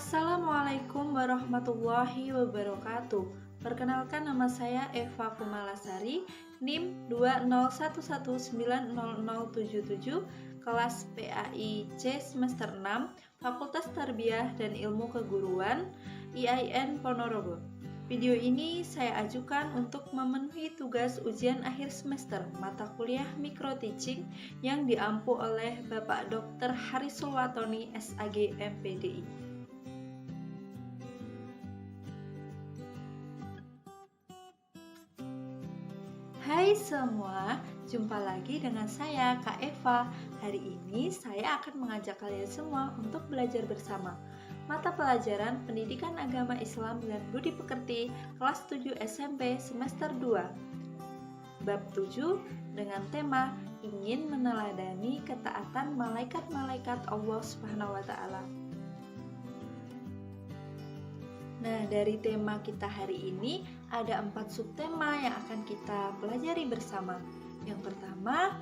Assalamualaikum warahmatullahi wabarakatuh. Perkenalkan, nama saya Eva Kumalasari, NIM 201190077, kelas PAI C semester 6, Fakultas Tarbiyah dan Ilmu Keguruan, IAIN Ponorogo. Video ini saya ajukan untuk memenuhi tugas ujian akhir semester mata kuliah Micro Teaching yang diampu oleh Bapak Dr. Harisul Watoni, SAG, MPDI. Hai semua, jumpa lagi dengan saya Kak Eva. Hari ini saya akan mengajak kalian semua untuk belajar bersama mata pelajaran Pendidikan Agama Islam dan Budi Pekerti kelas 7 SMP semester 2. Bab 7 dengan tema ingin meneladani ketaatan malaikat-malaikat Allah Subhanahu wa taala. Nah, dari tema kita hari ini ada 4 subtema yang akan kita pelajari bersama. Yang pertama,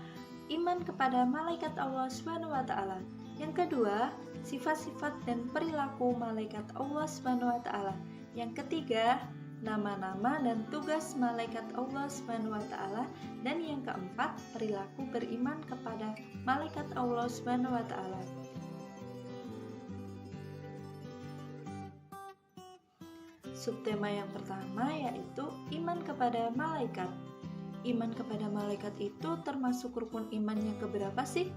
iman kepada malaikat Allah Subhanahu wa taala. Yang kedua, sifat-sifat dan perilaku malaikat Allah Subhanahu wa taala. Yang ketiga, nama-nama dan tugas malaikat Allah Subhanahu wa taala. Dan yang keempat, perilaku beriman kepada malaikat Allah Subhanahu wa taala. Subtema yang pertama yaitu iman kepada malaikat. Iman kepada malaikat itu termasuk rukun iman yang keberapa sih?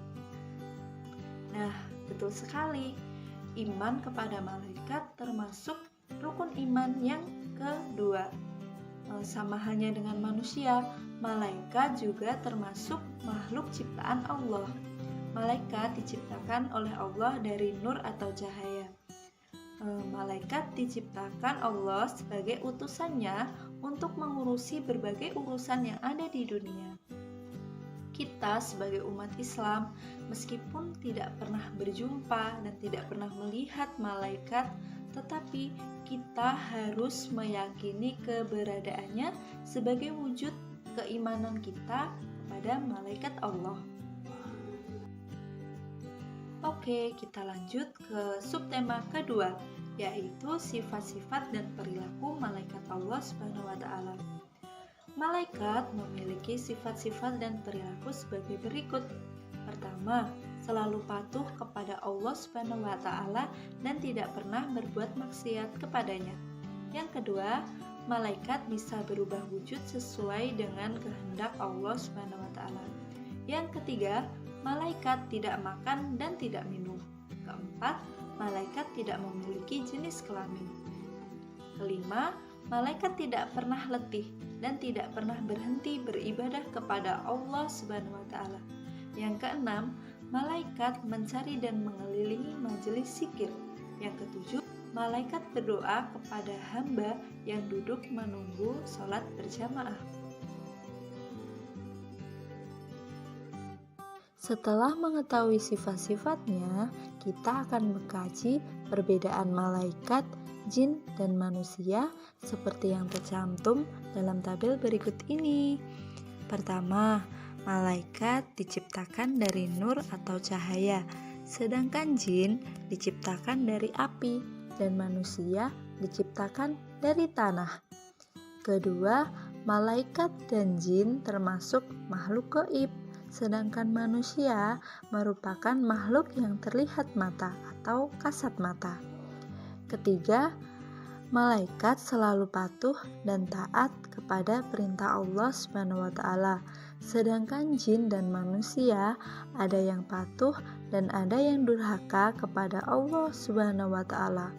Nah, betul sekali. Iman kepada malaikat termasuk rukun iman yang kedua. Sama halnya dengan manusia, malaikat juga termasuk makhluk ciptaan Allah. Malaikat diciptakan oleh Allah dari nur atau cahaya. Malaikat diciptakan Allah sebagai utusannya untuk mengurusi berbagai urusan yang ada di dunia. Kita sebagai umat Islam, meskipun tidak pernah berjumpa dan tidak pernah melihat malaikat, tetapi kita harus meyakini keberadaannya sebagai wujud keimanan kita kepada malaikat Allah. Oke, kita lanjut ke subtema kedua, yaitu sifat-sifat dan perilaku malaikat Allah Subhanahu wa taala. Malaikat memiliki sifat-sifat dan perilaku sebagai berikut. Pertama, selalu patuh kepada Allah Subhanahu wa taala dan tidak pernah berbuat maksiat kepadanya. Yang kedua, malaikat bisa berubah wujud sesuai dengan kehendak Allah Subhanahu wa taala. Yang ketiga, malaikat tidak makan dan tidak minum. Keempat, malaikat tidak memiliki jenis kelamin. Kelima, malaikat tidak pernah letih dan tidak pernah berhenti beribadah kepada Allah Subhanahu wa taala. Yang keenam, malaikat mencari dan mengelilingi majelis zikir. Yang ketujuh, malaikat berdoa kepada hamba yang duduk menunggu sholat berjamaah. Setelah mengetahui sifat-sifatnya, kita akan mengkaji perbedaan malaikat, jin, dan manusia seperti yang tercantum dalam tabel berikut ini. Pertama, malaikat diciptakan dari nur atau cahaya, sedangkan jin diciptakan dari api dan manusia diciptakan dari tanah. Kedua, malaikat dan jin termasuk makhluk gaib, sedangkan manusia merupakan makhluk yang terlihat mata atau kasat mata. Ketiga, malaikat selalu patuh dan taat kepada perintah Allah Subhanahu wa taala, sedangkan jin dan manusia ada yang patuh dan ada yang durhaka kepada Allah Subhanahu wa taala.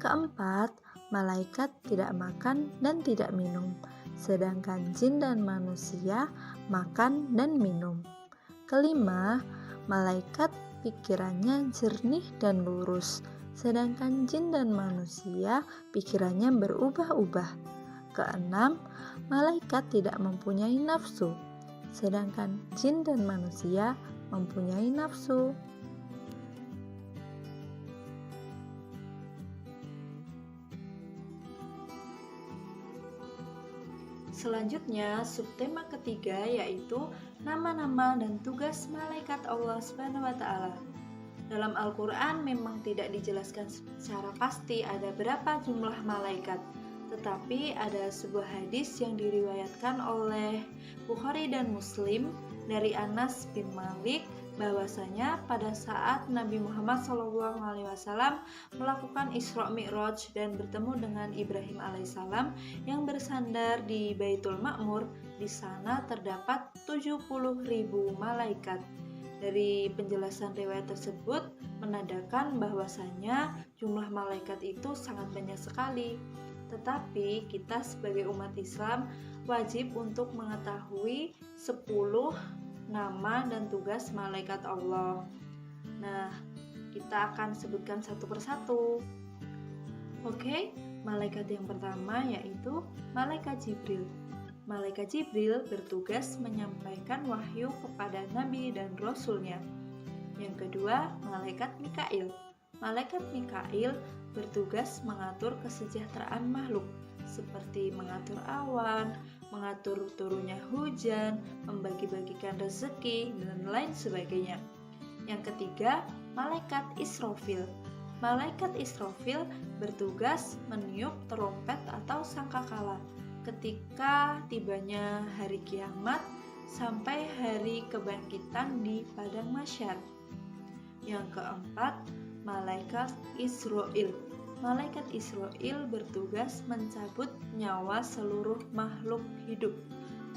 Keempat, malaikat tidak makan dan tidak minum, sedangkan jin dan manusia makan dan minum. Kelima, malaikat pikirannya jernih dan lurus, sedangkan jin dan manusia pikirannya berubah-ubah. Keenam, malaikat tidak mempunyai nafsu, sedangkan jin dan manusia mempunyai nafsu. Selanjutnya, subtema ketiga yaitu nama-nama dan tugas malaikat Allah Subhanahu wa taala. Dalam Al-Quran memang tidak dijelaskan secara pasti ada berapa jumlah malaikat, tetapi ada sebuah hadis yang diriwayatkan oleh Bukhari dan Muslim dari Anas bin Malik bahwasanya pada saat Nabi Muhammad SAW melakukan Isra Mi'raj dan bertemu dengan Ibrahim alaihissalam yang bersandar di Baitul Ma'mur, di sana terdapat 70.000 malaikat. Dari penjelasan riwayat tersebut menandakan bahwasanya jumlah malaikat itu sangat banyak sekali. Tetapi kita sebagai umat Islam wajib untuk mengetahui 10 nama dan tugas malaikat Allah. Nah, kita akan sebutkan satu persatu. Oke, malaikat yang pertama yaitu malaikat Jibril. Malaikat Jibril bertugas menyampaikan wahyu kepada Nabi dan Rasulnya. Yang kedua, malaikat Mikail. Malaikat Mikail bertugas mengatur kesejahteraan makhluk, seperti mengatur awan, mengatur turunnya hujan, membagi-bagikan rezeki, dan lain sebagainya. Yang ketiga, malaikat Israfil. Malaikat Israfil bertugas meniup trompet atau sangkakala ketika tibanya hari kiamat sampai hari kebangkitan di padang mahsyar. Yang keempat, malaikat Israil. Malaikat Israil bertugas mencabut nyawa seluruh makhluk hidup,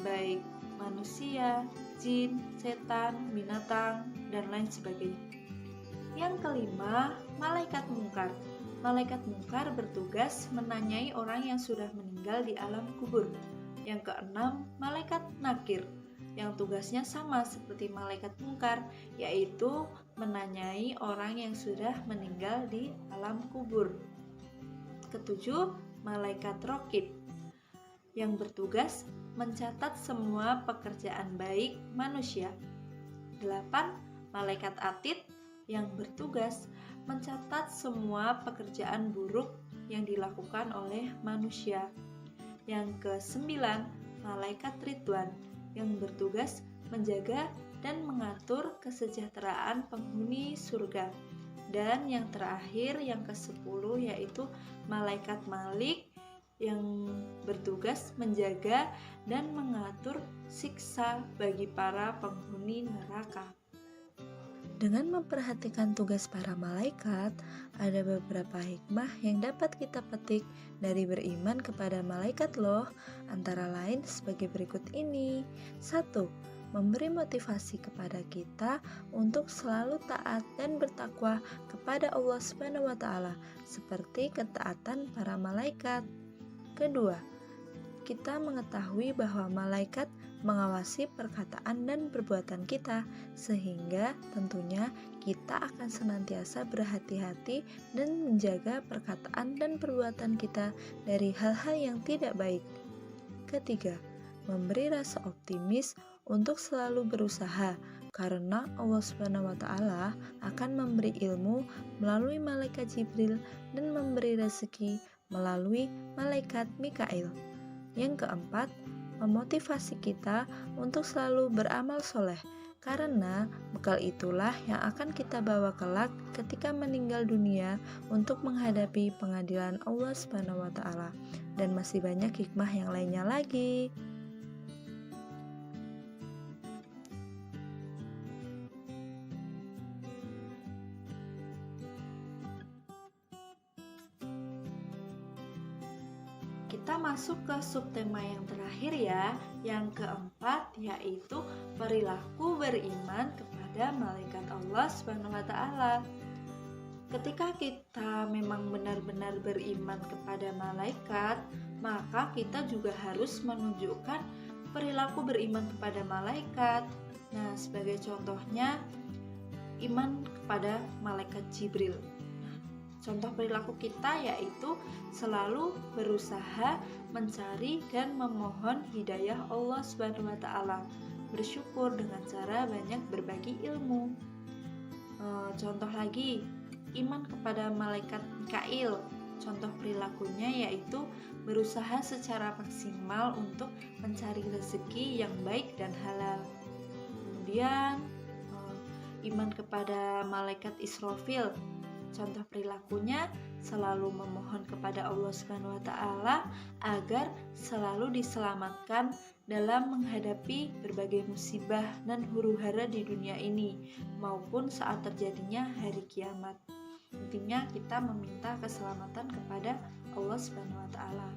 baik manusia, jin, setan, binatang, dan lain sebagainya. Yang kelima, malaikat mungkar. Malaikat mungkar bertugas menanyai orang yang sudah meninggal di alam kubur. Yang keenam, malaikat nakir, yang tugasnya sama seperti malaikat mungkar, yaitu menanyai orang yang sudah meninggal di alam kubur. Ketujuh, malaikat raqib, yang bertugas mencatat semua pekerjaan baik manusia. 8. Malaikat atid, yang bertugas mencatat semua pekerjaan buruk yang dilakukan oleh manusia. Yang ke-9, malaikat Ridwan, yang bertugas menjaga dan mengatur kesejahteraan penghuni surga. Dan yang terakhir, yang ke-10, yaitu malaikat Malik, yang bertugas menjaga dan mengatur siksa bagi para penghuni neraka. Dengan memperhatikan tugas para malaikat, ada beberapa hikmah yang dapat kita petik dari beriman kepada malaikat loh, antara lain sebagai berikut ini. 1. Memberi motivasi kepada kita untuk selalu taat dan bertakwa kepada Allah Subhanahu wa Ta'ala, seperti ketaatan para malaikat. Kedua, kita mengetahui bahwa malaikat mengawasi perkataan dan perbuatan kita, sehingga tentunya kita akan senantiasa berhati-hati dan menjaga perkataan dan perbuatan kita dari hal-hal yang tidak baik. Ketiga, memberi rasa optimis untuk selalu berusaha, karena Allah Subhanahu wa Ta'ala akan memberi ilmu melalui malaikat Jibril dan memberi rezeki melalui malaikat Mikail. Yang keempat, memotivasi kita untuk selalu beramal soleh, karena bekal itulah yang akan kita bawa kelak ketika meninggal dunia untuk menghadapi pengadilan Allah Subhanahu wa Ta'ala. Dan masih banyak hikmah yang lainnya lagi. Kita masuk ke subtema yang terakhir ya, yang keempat, yaitu perilaku beriman kepada malaikat Allah Subhanahu wa Ta'ala. Ketika kita memang benar-benar beriman kepada malaikat, maka kita juga harus menunjukkan perilaku beriman kepada malaikat. Nah, sebagai contohnya, iman kepada malaikat Jibril. Contoh perilaku kita yaitu selalu berusaha mencari dan memohon hidayah Allah Subhanahu wa Ta'ala, bersyukur dengan cara banyak berbagi ilmu. Contoh lagi, iman kepada malaikat Mikail. Contoh perilakunya yaitu berusaha secara maksimal untuk mencari rezeki yang baik dan halal. Kemudian iman kepada malaikat Israfil. Contoh perilakunya selalu memohon kepada Allah Subhanahu wa Ta'ala agar selalu diselamatkan dalam menghadapi berbagai musibah dan huru-hara di dunia ini maupun saat terjadinya hari kiamat. Intinya kita meminta keselamatan kepada Allah Subhanahu wa Ta'ala.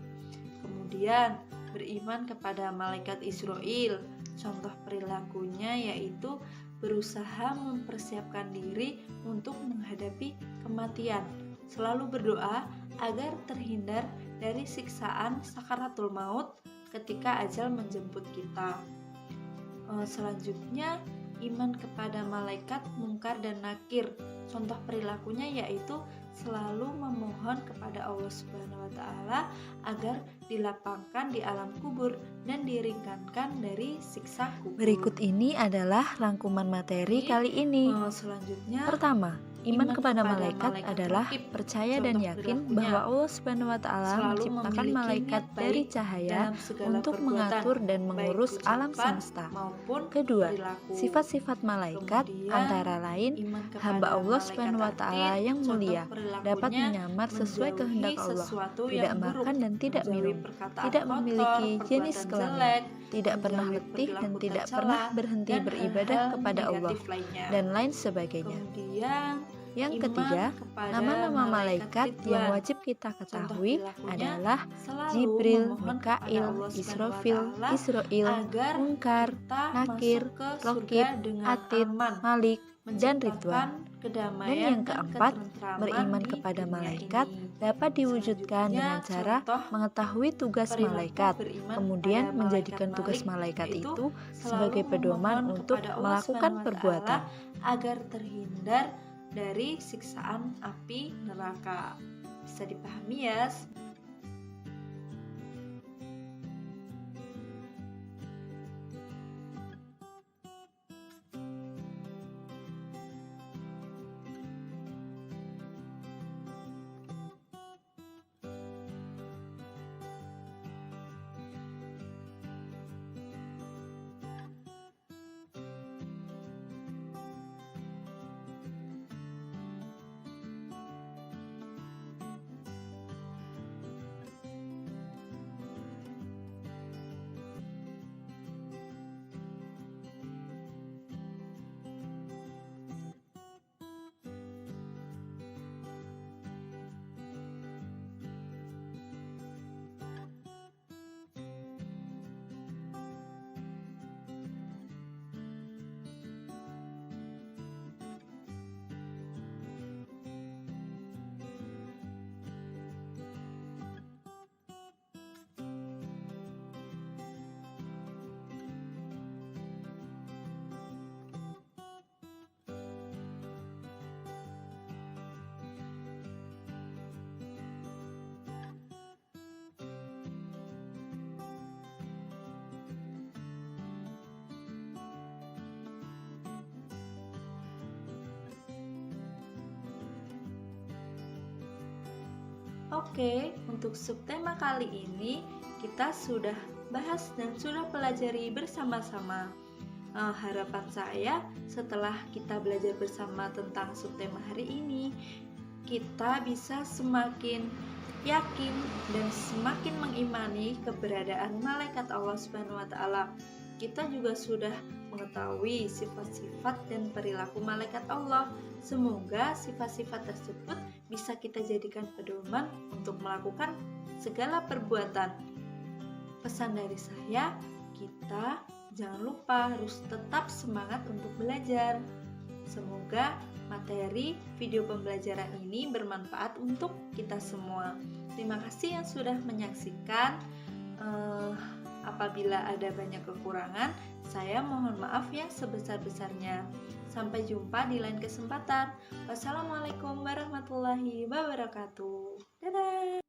Kemudian beriman kepada malaikat Israel. Contoh perilakunya yaitu berusaha mempersiapkan diri untuk menghadapi kematian. Selalu berdoa agar terhindar dari siksaan sakaratul maut ketika ajal menjemput kita. Selanjutnya, iman kepada malaikat Munkar dan Nakir. Contoh perilakunya yaitu selalu memohon kepada Allah Subhanahu wa Ta'ala agar dilapangkan di alam kubur dan diringankan dari siksa kubur. Berikut ini adalah rangkuman materi kali ini. Selanjutnya, pertama, iman kepada malaikat adalah percaya dan yakin bahwa Allah Subhanahu wa Ta'ala menciptakan malaikat dari cahaya untuk mengatur dan mengurus alam semesta. Kedua, sifat-sifat malaikat antara lain hamba Allah Subhanahu wa Ta'ala yang mulia, dapat menyamar sesuai kehendak Allah, tidak makan dan tidak minum, tidak memiliki jenis kelamin, tidak pernah letih dan tidak pernah berhenti beribadah kepada Allah, dan lain sebagainya. Yang ketiga, nama-nama malaikat yang wajib kita ketahui adalah Jibril, Mikail, Israfil, Israil, Munkar, Nakir, Rokib, Atid, Malik, dan Ridwan. Dan yang keempat, beriman kepada malaikat dapat diwujudkan dengan cara mengetahui tugas malaikat, kemudian menjadikan tugas malaikat itu sebagai pedoman untuk melakukan perbuatan agar terhindar dari siksaan api neraka. Bisa dipahami ya? Oke, untuk subtema kali ini kita sudah bahas dan sudah pelajari bersama-sama. Harapan saya setelah kita belajar bersama tentang subtema hari ini, kita bisa semakin yakin dan semakin mengimani keberadaan malaikat Allah Subhanahu wa Ta'ala. Kita juga sudah mengetahui sifat-sifat dan perilaku malaikat Allah. Semoga sifat-sifat tersebut bisa kita jadikan pedoman untuk melakukan segala perbuatan. Pesan dari saya, kita jangan lupa harus tetap semangat untuk belajar. Semoga materi video pembelajaran ini bermanfaat untuk kita semua. Terima kasih yang sudah menyaksikan. Apabila ada banyak kekurangan, saya mohon maaf yang sebesar-besarnya. Sampai jumpa di lain kesempatan. Wassalamualaikum warahmatullahi wabarakatuh. Dadah.